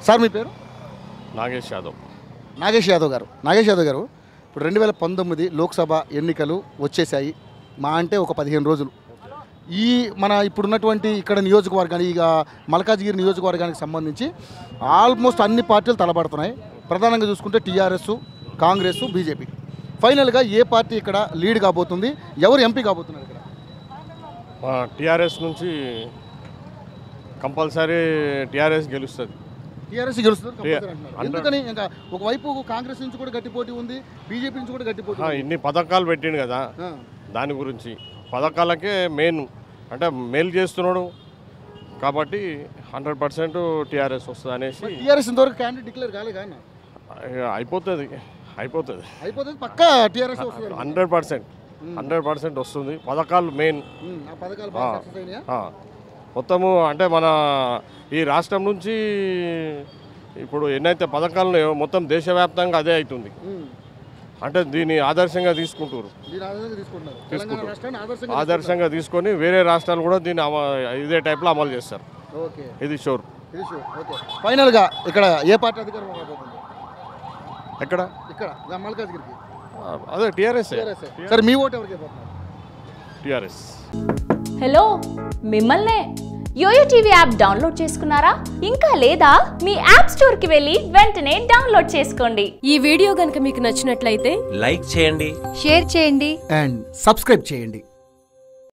Sir మీ పేరు? నాగేష్ యాదవ్. నాగేష్ యాదవ్ గారు ఇప్పుడు 2019 లోక్సభ ఎన్నికలు వచ్చేసాయి. మా అంటే ఒక 15 రోజులు. ఈ మన ఇప్పుడున్నటువంటి ఇక్కడ నియోజకవర్గానికి ఇక మల్కాజ్గిరి నియోజకవర్గానికి సంబంధించి ఆల్మోస్ట్ అన్ని పార్టీలు తలపడుతున్నాయి. ప్రధానంగా చూసుకుంటే టీఆర్ఎస్, కాంగ్రెస్, బీజేపీ. ఫైనల్గా ఏ పార్టీ ఇక్కడ లీడ్ కాబోతుంది, ఎవరు ఎంపీ కాబోతున్నారు ఇక్కడ? టీఆర్ఎస్ నుంచి కంపల్సరీ టీఆర్ఎస్ గెలుస్తుంది. టీఆర్ఎస్ గెలుస్తుంది ఎందుకని? ఇంకా ఒకవైపు కాంగ్రెస్ నుంచి కూడా గట్టి పోటీ ఉంది, బీజేపీ నుంచి కూడా గట్టి పోటీ. ఇన్ని పథకాలు పెట్టిండు కదా, దాని గురించి పథకాలకే మెయిన్ అంటే మేలు చేస్తున్నాడు కాబట్టి 100% టీఆర్ఎస్ వస్తుంది అనేసి. టీఆర్ఎస్ ఇంతవరకు క్యాండిడేట్ డిక్లేర్ కాలేదు కానీ అయిపోతుంది పక్కా టీఆర్ఎస్ 100% వస్తుంది. పథకాలు మెయిన్ మొత్తము అంటే మన ఈ రాష్ట్రం నుంచి ఇప్పుడు ఎన్నైతే పథకాలు ఉన్నాయో మొత్తం దేశవ్యాప్తంగా అదే అవుతుంది. అంటే దీన్ని ఆదర్శంగా తీసుకుంటారు. ఆదర్శంగా తీసుకొని వేరే రాష్ట్రాలు కూడా దీన్ని ఇదే టైప్లో అమలు చేస్తారు. ఇది షూర్. ఫైనల్గా ఇక్కడ ఏ పార్టీ అధికారం రాబోతుంది? ఎక్కడ? ఇక్కడ మల్కాజ్గిరికి. అదే టీఆర్ఎస్. సరే మీ ఓటు ఎవరికి? టీఆర్ఎస్. హలో, మిమ్మల్నే. యోయో టీవీ యాప్ డౌన్లోడ్ చేసుకున్నారా? ఇంకా లేదా? మీ యాప్ స్టోర్ కి వెళ్ళి వెంటనే డౌన్లోడ్ చేసుకోండి. ఈ వీడియో గనుక మీకు నచ్చినట్లయితే లైక్ చేయండి, షేర్ చేయండి అండ్ సబ్స్క్రైబ్ చేయండి.